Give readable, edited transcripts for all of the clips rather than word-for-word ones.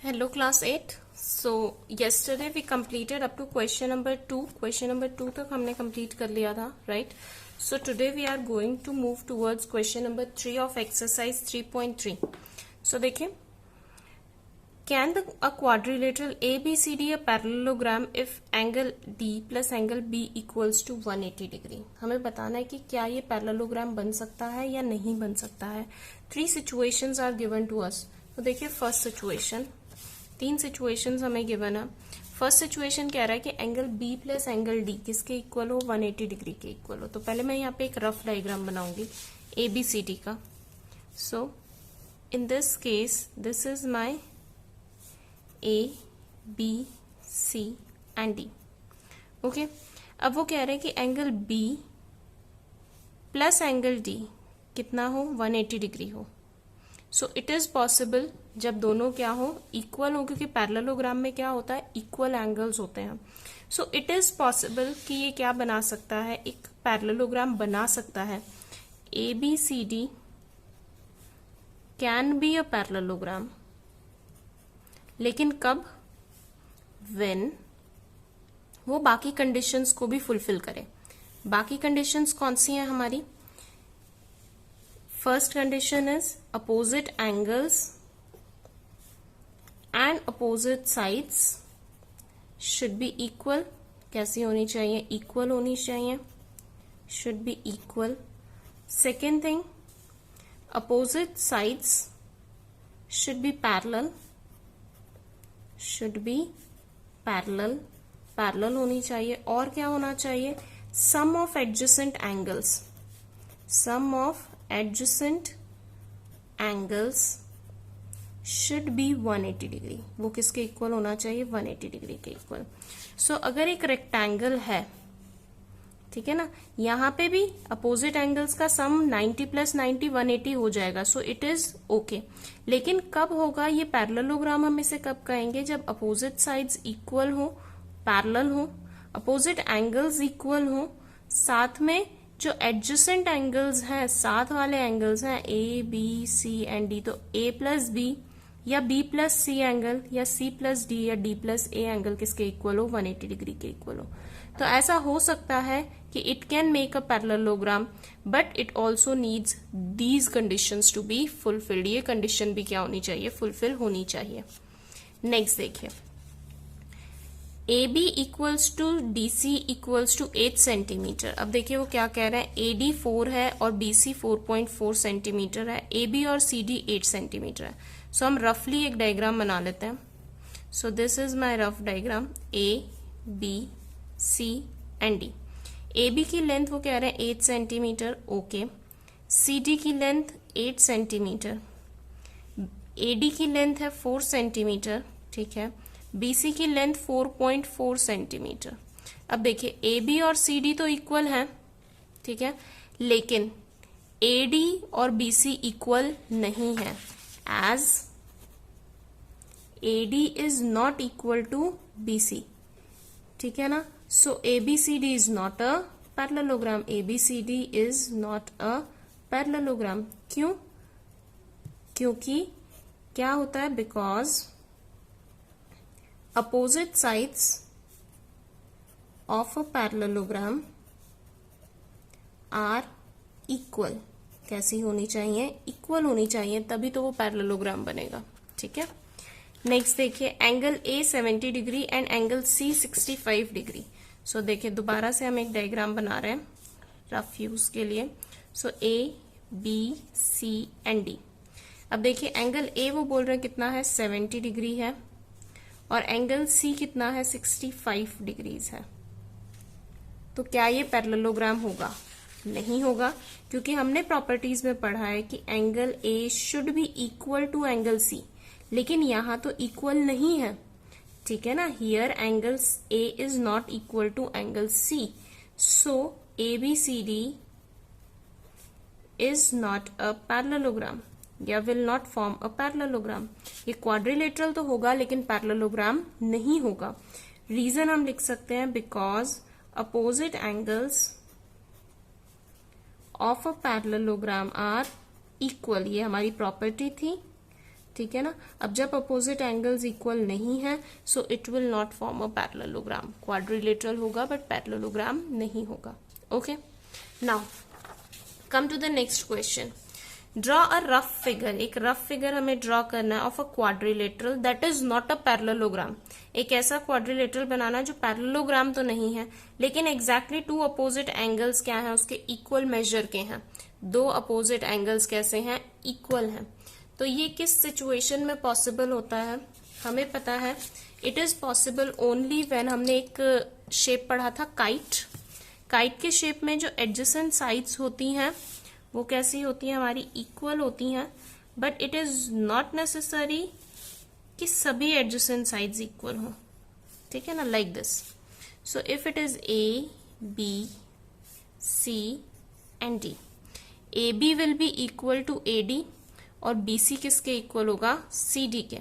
Hello class 8. So yesterday we completed up to question number 2. Question number 2 तक हमने complete कर लिया था, right? So today we are going to move towards question number 3 of exercise 3.3. So देखिए, can a quadrilateral ABCD a parallelogram if angle D plus angle B equals to 180 degree? हमें बताना है कि क्या ये parallelogram बन सकता है या नहीं बन सकता है. 3 situations are given to us. तो देखिए first situation, 3 सिचुएशंस हमें गिवन है. फर्स्ट सिचुएशन कह रहा है कि angle B plus angle D किसके इक्वल हो, 180 डिग्री के इक्वल हो. तो पहले मैं यहाँ पे एक रफ डायग्राम बनाऊंगी ABCD का. So in this case this is my ABC and D. Okay, अब वो कह रहे हैं कि angle B plus angle D कितना हो, 180 डिग्री हो. सो इट इज पॉसिबल जब दोनों क्या हो, इक्वल हो, क्योंकि पैरेललोग्राम में क्या होता है, इक्वल एंगल्स होते हैं. सो इट इज पॉसिबल कि ये क्या बना सकता है, एक पैरेललोग्राम बना सकता है. ABCD can be a parallelogram, लेकिन कब, व्हेन वो बाकी कंडीशंस को भी फुलफिल करे. बाकी कंडीशंस कौन सी हैं हमारी? First condition is opposite angles and opposite sides should be equal. कैसी होनी चाहिए, equal होनी चाहिए, should be equal. Second thing, opposite sides should be parallel, should be parallel, parallel होनी चाहिए. और क्या होना चाहिए, sum of adjacent angles, sum of adjacent angles should be 180 degree. वो किसके इक्वल होना चाहिए, 180 डिग्री के इक्वल. सो अगर एक रेक्टेंगल है, ठीक है ना, यहाँ पे भी अपोजिट एंगल्स का सम 90 प्लस 90 180 हो जाएगा. So it is okay. लेकिन कब होगा ये पैरेललोग्राम, हम इसे कब कहेंगे, जब अपोजिट साइड्स इक्वल हो, पैरेलल हो, अपोजिट एंगल्स इक्वल हो, साथ में जो एडजेसेंट एंगल्स हैं, साथ वाले एंगल्स हैं ABC एंड D. तो A प्लस B या B प्लस C एंगल या C प्लस D या D प्लस A एंगल किसके इक्वल हो, 180 डिग्री के इक्वल हो. तो ऐसा हो सकता है कि it can make a parallelogram, but it also needs these conditions to be fulfilled. ये कंडीशन भी क्या होनी चाहिए, फुलफिल होनी चाहिए. नेक्स्ट देखिए, AB equals to DC equals to 8 centimetre. अब देखिए वो क्या कह रहे हैं, AD 4 है और BC 4.4 सेंटीमीटर है, AB और CD 8 सेंटीमीटर है. सो हम रफली एक डायग्राम बना लेते हैं. So this is my rough diagram ABC and D. AB की लेंथ वो कह रहे हैं 8 सेंटीमीटर, ओके. CD की लेंथ 8 सेंटीमीटर, AD की लेंथ है 4 सेंटीमीटर, ठीक है. BC की लेंथ 4.4 सेंटीमीटर. अब देखिए AB और CD तो इक्वल हैं, ठीक है, लेकिन AD और BC इक्वल नहीं है, as AD is not equal to BC, ठीक है ना. So ABCD is not a parallelogram, ABCD is not a parallelogram. क्यों? क्योंकि क्या होता है, because opposite sides of a parallelogram are equal. कैसी होनी चाहिए, इक्वल होनी चाहिए, तभी तो वो पैरेललोग्राम बनेगा, ठीक है. नेक्स्ट देखिए, angle A 70 degree and angle C 65 degree. So देखिए दोबारा से हम एक डायग्राम बना रहे हैं रफ यूज के लिए. सो ABC एंड D. अब देखिए एंगल A वो बोल रहे हैं कितना है, 70 डिग्री है, और एंगल C कितना है, 65 डिग्रीज है. तो क्या ये पैरेललोग्राम होगा? नहीं होगा, क्योंकि हमने प्रॉपर्टीज में पढ़ा है कि angle A should be equal to angle C, लेकिन यहां तो इक्वल नहीं है, ठीक है ना. Here angle A is not equal to angle C. So ABCD is not a parallelogram या will not form a parallelogram. ये क्वाड्रिलेटरल तो होगा लेकिन पैरेललोग्राम नहीं होगा. रीजन हम लिख सकते हैं, because opposite angles of a parallelogram are equal. ये हमारी प्रॉपर्टी थी, ठीक है ना। अब जब अपोजिट एंगल्स इक्वल नहीं है so it will not form a parallelogram, quadrilateral होगा बट पैरेललोग्राम नहीं होगा। Okay, now come to the next question. Draw a rough figure, एक रफ फिगर हमें ड्रॉ करना है of a quadrilateral that is not a parallelogram. एक ऐसा quadrilateral बनाना जो पैरेललोग्राम तो नहीं है लेकिन एग्जैक्टली टू अपोजिट एंगल्स क्या है उसके इक्वल मेजर के हैं। दो अपोजिट एंगल्स कैसे हैं, इक्वल हैं। तो ये किस सिचुएशन में पॉसिबल होता है, हमें पता है it is possible only when, हमने एक शेप पढ़ा था काइट। काइट के शेप में जो एडजेसेंट साइड्स होती हैं वो कैसी होती हैं, हमारी इक्वल होती हैं, but it is not necessary कि सभी एडजेसेंट साइड्स इक्वल हों, ठीक है ना, like this. So if it is A B C and D, A B will be equal to A D और बी सी किसके इक्वल होगा, सी डी के,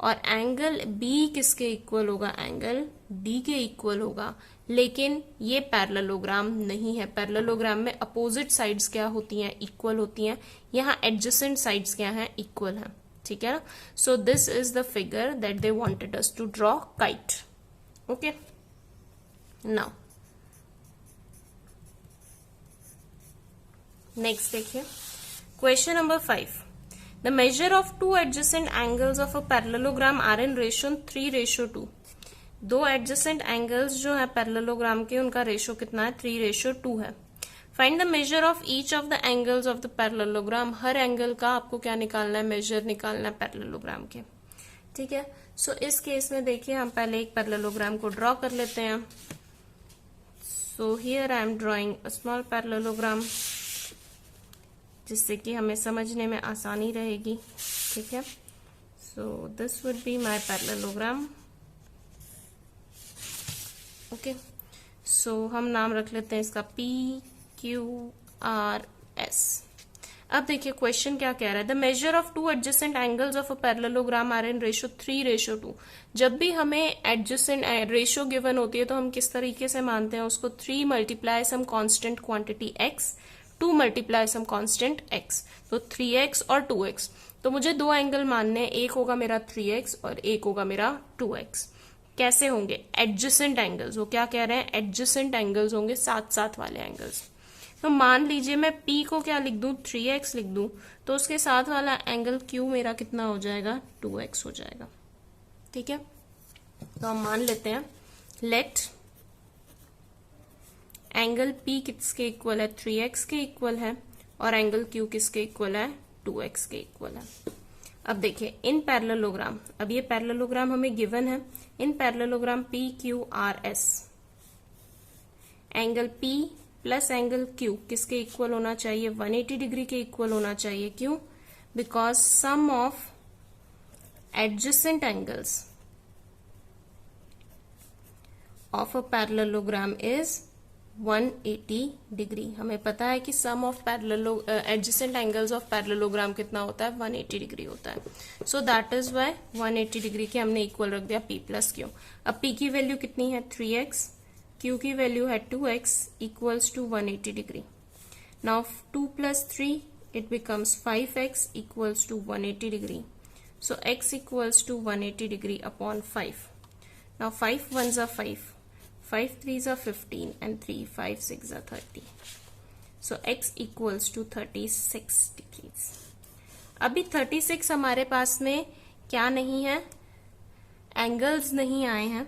और एंगल बी किसके इक्वल होगा, एंगल डी के इक्वल होगा। लेकिन ये पैरेललोग्राम नहीं है। पैरेललोग्राम में अपोजिट साइड्स क्या होती हैं, इक्वल होती हैं। यहाँ एडजेसेंट साइड्स क्या हैं, इक्वल हैं, ठीक है ना। So this is the figure that they wanted us to draw kite. Okay, now next देखिए question number 5। The measure of two adjacent angles of a parallelogram are in ratio 3:2। दो adjacent angles जो है parallelogram के उनका ratio कितना है, 3:2 है। Find the measure of each of the angles of the parallelogram. Her angle का आपको क्या निकालना है, मेजर निकालना है पैरेललोग्राम के, ठीक है। सो इस केस में देखिए हम पहले एक पैरेललोग्राम को ड्रॉ कर लेते हैं। So here I am drawing a small parallelogram जिससे कि हमें समझने में आसानी रहेगी, ठीक है। So this would be my parallelogram. Okay, so हम नाम रख लेते हैं इसका PQRS। अब देखिए क्वेश्चन क्या कह रहा है, the measure of two adjacent angles of a parallelogram are in ratio 3:2। जब भी हमें एडजेसेंट रेशियो गिवन होती है तो हम किस तरीके से मानते हैं उसको, 3 multiply some constant quantity x, 2 multiply some constant x, तो 3x और 2x। तो मुझे दो एंगल मानने हैं, एक होगा मेरा 3x और एक होगा मेरा 2x। कैसे होंगे, एडजेसेंट एंगल्स। वो क्या कह रहे हैं, एडजेसेंट एंगल्स होंगे, साथ साथ वाले एंगल्स। तो मान लीजिए मैं P को क्या लिख दूं, 3x लिख दूं, तो उसके साथ वाला एंगल Q मेरा कितना हो जाएगा, 2x हो जाएगा, ठीक है। तो हम मान लेते हैं लेट एंगल P किसके इक्वल है, 3x के इक्वल है, और एंगल Q किसके इक्वल है, 2x के इक्वल है। अब देखिए इन पैरेललोग्राम, अब ये पैरेललोग्राम हमें गिवन है, in parallelogram PQRS, angle P plus angle Q किसके इक्वल होना चाहिए, 180 डिग्री के इक्वल होना चाहिए। क्यों, because sum of adjacent angles of a parallelogram is 180 degree. हमें पता है कि sum of adjacent angles of parallelogram कितना होता है, 180 डिग्री होता है। So that is why 180 degree के हमने इक्वल रख दिया P प्लस Q। अब P की वैल्यू कितनी है, 3x, Q की वैल्यू है 2x equals to 180 degree. Now 2 प्लस 3 it becomes 5x equals to 180 degree. So x equals to 180 degree upon 5। Now 5 1s are 5, 5 3s are 15 and 3 5 6 are 30. So x equals to 36 degrees. अभी 36 हमारे पास में क्या नहीं है, angles नहीं आए हैं।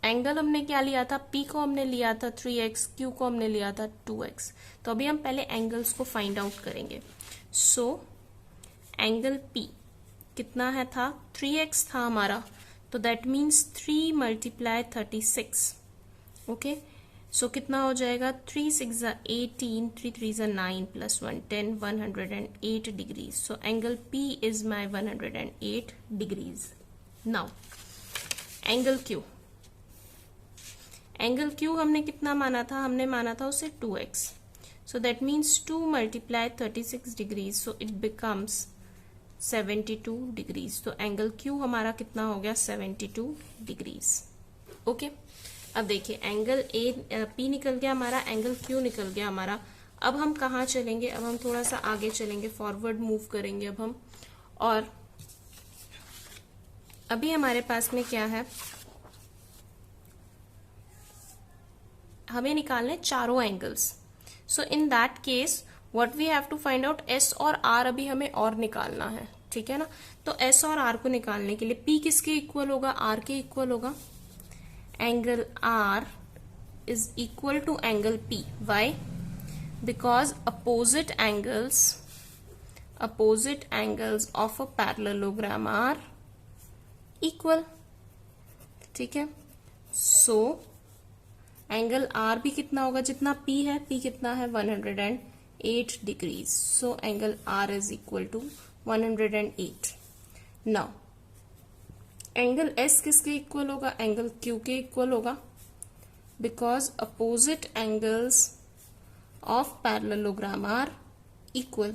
एंगल हमने क्या लिया था, P को हमने लिया था 3x, Q को हमने लिया था 2x। तो अभी हम पहले एंगल्स को फाइंड आउट करेंगे। सो एंगल P कितना है था, 3x था हमारा, तो दैट मीन्स 3 मल्टीप्लाई 36। ओके, सो कितना हो जाएगा, 3 6 18, 3 3 9 plus 1 10, 108 degrees. So angle P is my 108 degrees. Now angle Q, angle Q हमने कितना माना था, हमने माना था उसे 2x। So that means 2 multiply 36 degrees, so it becomes 72 degrees. तो एंगल Q हमारा कितना हो गया, 72 डिग्रीज। ओके, अब देखिए एंगल P निकल गया हमारा, एंगल Q निकल गया हमारा। अब हम कहाँ चलेंगे, अब हम थोड़ा सा आगे चलेंगे, फॉरवर्ड मूव करेंगे अब हम, और अभी हमारे पास में क्या है, हमें निकालने चारों angles. So in that case what we have to find out, S और आर अभी हमें और निकालना है. ठीक है ना. तो एस और आर को निकालने के लिए पी किसके इक्वल होगा, आर के इक्वल होगा. Angle R is equal to angle P. Why? Because opposite angles of a parallelogram are equal. ठीक है. So एंगल R भी कितना होगा, जितना P है, P कितना है 108 degrees. So angle R is equal to 108. Now angle S किसके इक्वल होगा, एंगल Q के इक्वल होगा. Because opposite angles of parallelogram are equal.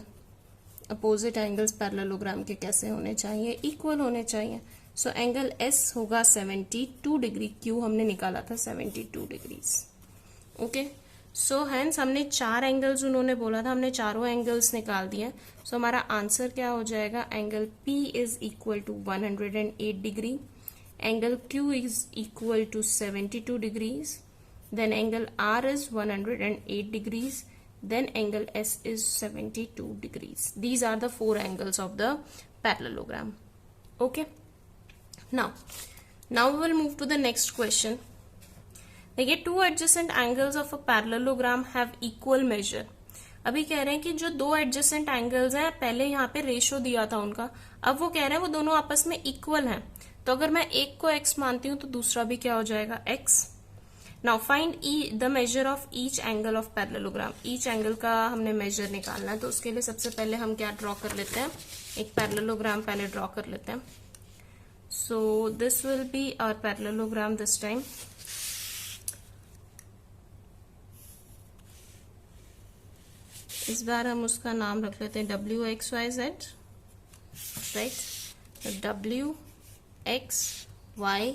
Opposite angles parallelogram के कैसे होने चाहिए, इक्वल होने चाहिए. सो एंगल S होगा 72 डिग्री, Q हमने निकाला था 72 डिग्रीज. ओके. सो हेंस हमने चार एंगल्स उन्होंने बोला था, हमने चारों एंगल्स निकाल दिए. सो हमारा आंसर क्या हो जाएगा, angle P is equal to 108 degree, angle Q is equal to 72 degrees, then angle R is 108 degrees, then angle S is 72 degrees. These are the four angles of the parallelogram. Okay. Now we will move to the next question. देखिए, two adjacent angles of a parallelogram have equal measure. अभी कह रहे हैं कि जो दो adjacent angles हैं, पहले यहाँ पे रेशो दिया था उनका, अब वो कह रहे हैं वो दोनों आपस में इक्वल हैं. तो अगर मैं एक को x मानती हूँ तो दूसरा भी क्या हो जाएगा, x. Now find the measure of each angle of parallelogram. Each angle का हमने मेजर निकालना है. तो उसके लिए सबसे पहले हम क्या ड्रॉ कर लेते हैं, एक पैरेललोग्राम पहले ड्रॉ कर लेते हैं. So this will be our parallelogram this time. इस बार हम उसका नाम रख लेते हैं WXYZ. Right, WXY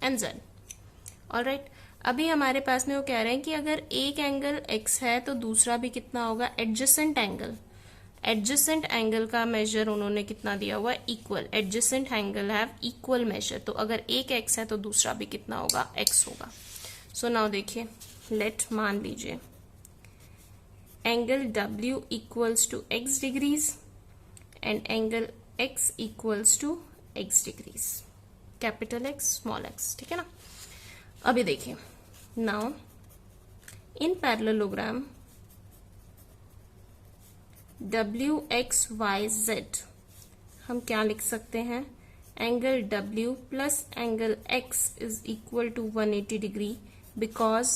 and Z. Alright. अभी हमारे पास में वो कह रहे हैं कि अगर एक एंगल x है तो दूसरा भी कितना होगा, एडजेसेंट एंगल. एडजेसेंट एंगल का मेजर उन्होंने कितना दिया हुआ है, equal. Adjacent angle have equal major. तो अगर एक x है तो दूसरा भी कितना होगा, x होगा. सो नाउ देखिए, लेट मान लीजिए angle W equals to x degrees and angle x equals to x degrees. Capital X small x. ठीक है ना. अभी देखिए, नाउ इन पैरेललोग्राम WXYZ हम क्या लिख सकते हैं, angle W plus angle X is equal to 180 degree, because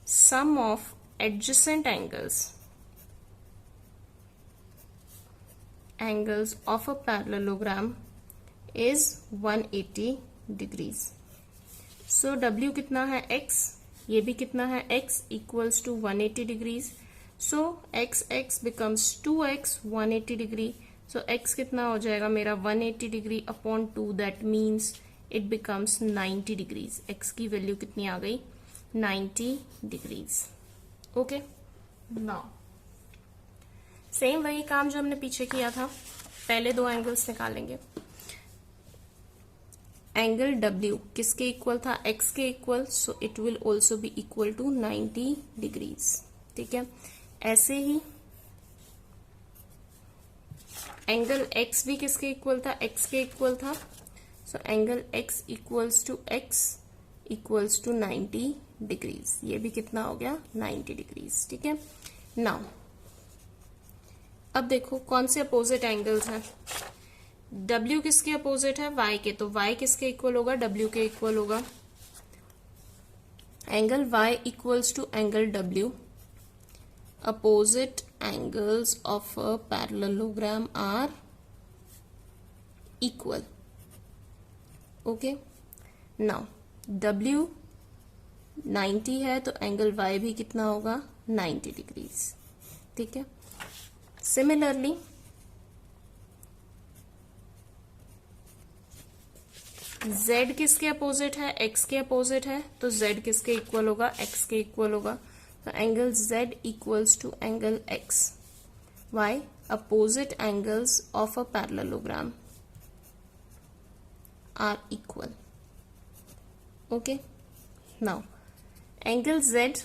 sum of adjacent angles of a parallelogram is 180 degrees. So W कितना है, x, ये भी कितना है, x equals to 180 degrees. So x becomes 2x 180 degree. So x कितना हो जाएगा मेरा 180 degree upon 2, that means it becomes 90 degrees. x की वैल्यू कितनी आ गई, 90 डिग्रीज. ओके. नाउ सेम वही काम जो हमने पीछे किया था, पहले दो एंगल्स निकालेंगे. एंगल W किसके इक्वल था, x के equal. So it will also be equal to 90 degrees. ठीक है. ऐसे ही एंगल x भी किसके इक्वल था, x के इक्वल था. So angle x equals to x equals to 90 degrees. ये भी कितना हो गया, 90 डिग्रीज. ठीक है. नाउ अब देखो कौन से अपोजिट एंगल्स हैं. W किसके अपोजिट है, Y के. तो Y किसके इक्वल होगा, W के इक्वल होगा. Angle Y equals to angle W. Opposite angles of a parallelogram are equal. Okay. Now W 90 है तो एंगल Y भी कितना होगा, 90 डिग्रीज. ठीक है. सिमिलरली Z किसके अपोजिट है, X के अपोजिट है. तो Z किसके इक्वल होगा, X के इक्वल होगा. तो angle Z equals to angle X. Why? Opposite angles of a parallelogram are equal. Okay, now angle Z,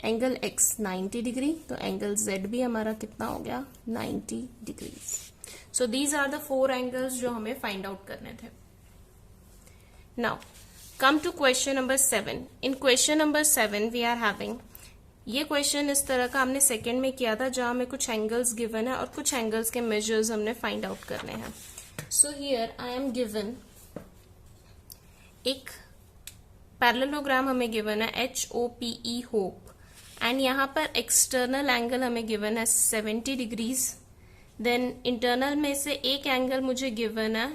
angle X 90 degree, तो एंगल Z भी हमारा कितना हो गया 90 degrees. So these are the 4 angles जो हमें फाइंड आउट करने थे. Now come to question number 7. In question number 7 we are having, ये क्वेश्चन इस तरह का हमने सेकंड में किया था जहां हमें कुछ एंगल्स गिवन है और कुछ एंगल्स के मेजर्स हमने फाइंड आउट करने हैं. So here I M given एक पैरेललोग्राम हमें गिवन है HOPE होप, एंड यहाँ पर एक्सटर्नल एंगल हमें गिवन है 70 डिग्रीज. देन इंटरनल में से एक एंगल मुझे गिवन है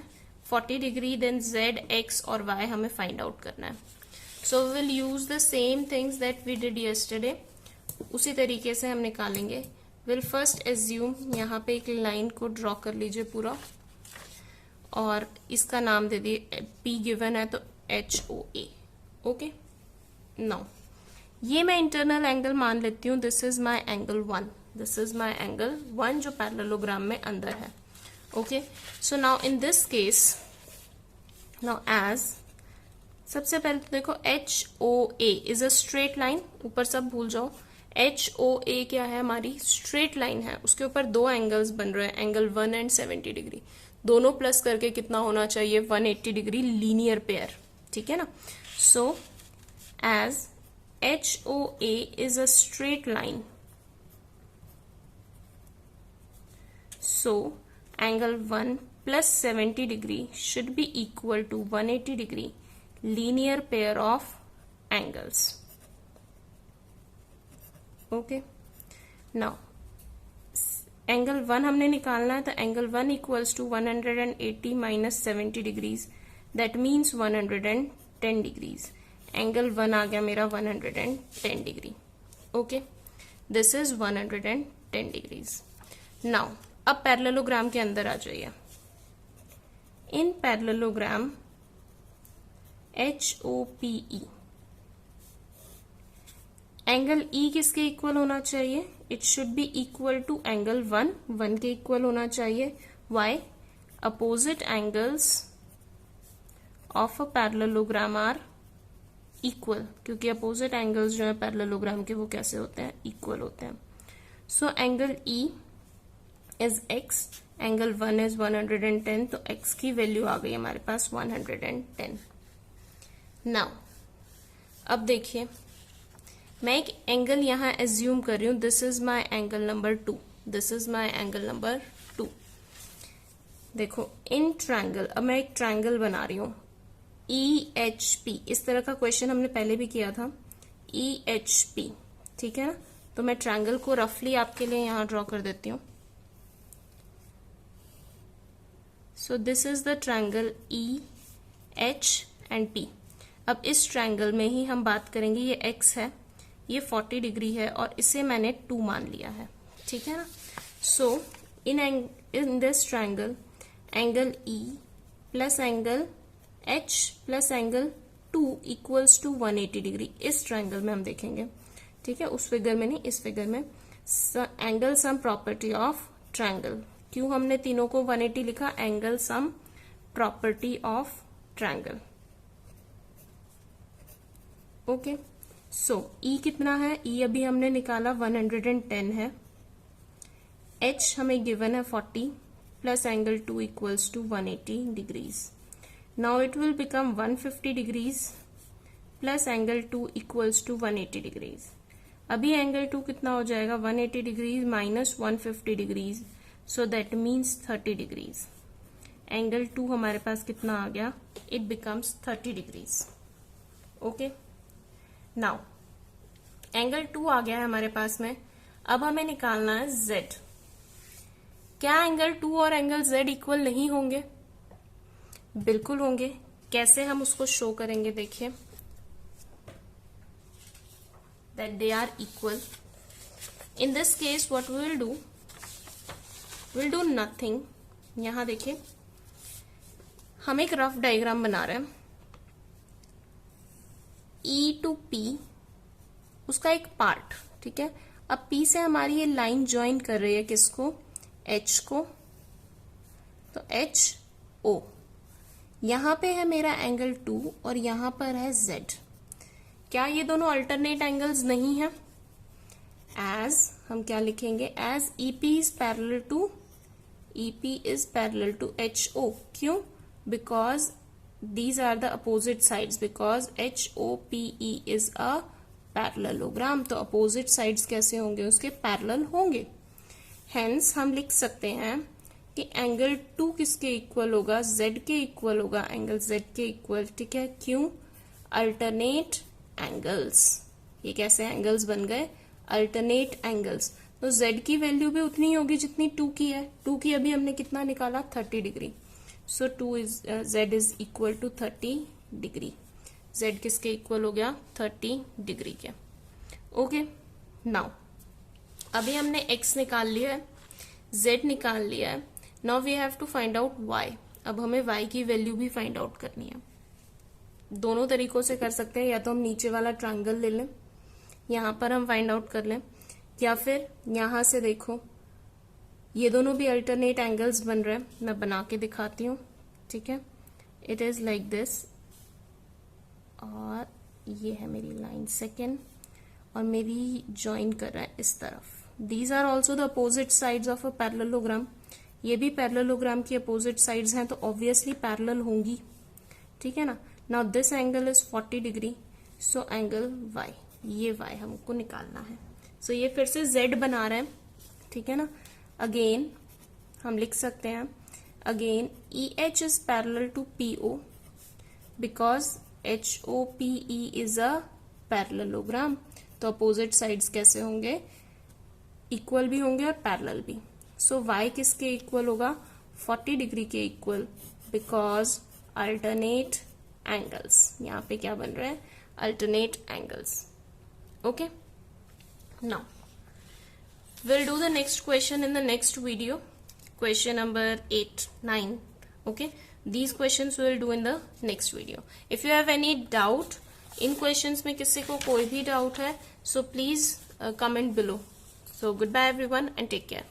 40 डिग्री. देन Z, X और Y हमें फाइंड आउट करना है. So we will use the same things that we did yesterday. उसी तरीके से हम निकालेंगे. विल फर्स्ट एज्यूम, यहाँ पे एक लाइन को ड्रॉ कर लीजिए पूरा और इसका नाम दे दिए P गिवन है तो HOA. ओके, नाउ ये मैं इंटरनल एंगल मान लेती हूँ. This is my angle 1. This is my angle 1 जो पैरेललोग्राम में अंदर है. Okay, so now in this case, now as सबसे पहले तो देखो HOA is a straight line. ऊपर सब भूल जाओ. HOA क्या है, हमारी स्ट्रेट लाइन है. उसके ऊपर 2 एंगल्स बन रहे हैं, एंगल 1 एंड 70 डिग्री. दोनों प्लस करके कितना होना चाहिए 180 डिग्री लीनियर पेयर. ठीक है ना. So as HOA is a straight line, so angle 1 plus 70 degree should be equal to 180 degree linear pair of angles. Okay, now angle 1 हमने निकालना है, तो angle 1 equals to 180 minus 70 degrees, that means 110 degrees. Angle 1 आ गया मेरा 110 degree. Okay, this is 110 degrees. Now अब parallelogram के अंदर आ जाइए. In parallelogram HOPE angle E किसके इक्वल होना चाहिए? It should be equal to angle 1 के इक्वल होना चाहिए. Why? Opposite angles of a parallelogram are equal, क्योंकि अपोजिट एंगल्स जो है पैरेललोग्राम के वो कैसे होते हैं, इक्वल होते हैं. So angle E is X, angle 1 is 110, तो X की वैल्यू आ गई हमारे पास 110. नाउ अब देखिए, मैं एक एंगल यहां एज्यूम कर रही हूं. This is my angle number 2. This is my angle number 2. देखो इन ट्रायंगल, अब मैं एक ट्रायंगल बना रही हूं EHP. इस तरह का क्वेश्चन हमने पहले भी किया था. EHP, ठीक है ना. तो मैं ट्रायंगल को रफली आपके लिए यहां ड्रॉ कर देती हूं. सो this is the triangle EH and P. अब इस ट्रायंगल में ही हम बात करेंगे. ये X है, ये 40 डिग्री है और इसे मैंने 2 मान लिया है. ठीक है ना. So in this triangle angle E plus angle H plus angle 2 equals to 180 degree. इस ट्रायंगल में हम देखेंगे. ठीक है, उस फिगर में नहीं, इस फिगर में. Angle sum property of triangle. क्यों हमने तीनों को 180 लिखा? Angle sum property of triangle. Okay, so E कितना है? E अभी हमने निकाला 110 है. H हमें गिवन है 40 plus angle 2 equals to 180 degrees. Now it will become 150 degrees plus angle 2 equals to 180 degrees. अभी एंगल 2 कितना हो जाएगा? 180 degrees minus 150 degrees, so that means 30 degrees. Angle 2 हमारे पास कितना आ गया? It becomes 30 degrees. Okay? Now angle 2 आ गया है हमारे पास में. अब हमें निकालना है Z. क्या एंगल 2 और एंगल Z इक्वल नहीं होंगे? बिल्कुल होंगे. कैसे हम उसको शो करेंगे? देखिए, that they are equal. In this case what we will do, will do nothing. यहां देखिए, हम एक रफ डायग्राम बना रहे हैं. E टू P उसका एक पार्ट. ठीक है, अब P से हमारी ये लाइन ज्वाइन कर रही है किसको? H को. तो HO यहां पे है मेरा एंगल 2 और यहां पर है z। क्या ये दोनों अल्टरनेट एंगल्स नहीं है? एज हम क्या लिखेंगे? As EP is parallel to HO। क्यों? Because these are the opposite sides, because HOPE is a parallelogram। तो opposite sides कैसे होंगे? उसके पैरेलल होंगे। Hence हम लिख सकते हैं कि एंगल 2 किसके इक्वल होगा? Z के इक्वल होगा, एंगल Z के इक्वल। ठीक है, क्यों? Alternate angles. ये कैसे एंगल्स बन गए? Alternate angles. तो Z की वैल्यू भी उतनी होगी जितनी 2 की है। 2 की अभी हमने कितना निकाला? 30 degree. So Z is equal to 30 degree. Z किसके इक्वल हो गया? 30 डिग्री के। ओके, नाउ अभी हमने x निकाल लिया है, z निकाल लिया है। Now we have to find out y। अब हमें y की वैल्यू भी फाइंड आउट करनी है। दोनों तरीकों से कर सकते हैं, या तो हम नीचे वाला ट्रायंगल ले लें, यहां पर हम फाइंड आउट कर लें, या फिर यहां से देखो, ये दोनों भी अल्टरनेट एंगल्स बन रहे हैं। मैं बना के दिखाती हूँ। ठीक है, इट इज लाइक दिस, और ये है मेरी लाइन सेकेंड, और मेरी ज्वाइन कर रहा है इस तरफ। These are also the opposite sides of a parallelogram. ये भी पैरेललोग्राम की अपोजिट साइड्स हैं, तो ऑब्वियसली पैरेलल होंगी। ठीक है ना। Now this angle is 40 degree, so angle y, ये y हमको निकालना है। सो ये फिर से z बना रहे हैं। ठीक है ना। अगेन हम लिख सकते हैं, again EH is parallel to PO because HOPE is a parallelogram. तो अपोजिट साइड्स कैसे होंगे? इक्वल भी होंगे और पैरेलल भी। सो y किसके इक्वल होगा? 40 डिग्री के इक्वल, बिकॉज अल्टरनेट एंगल्स। यहां पे क्या बन रहा है? Alternate angles. Okay, now we'll do the next question in the next video, question number 8, 9. Okay, these questions we'll do in the next video. If you have any doubt in questions में किसी को कोई भी doubt है, so please comment below. So goodbye everyone and take care.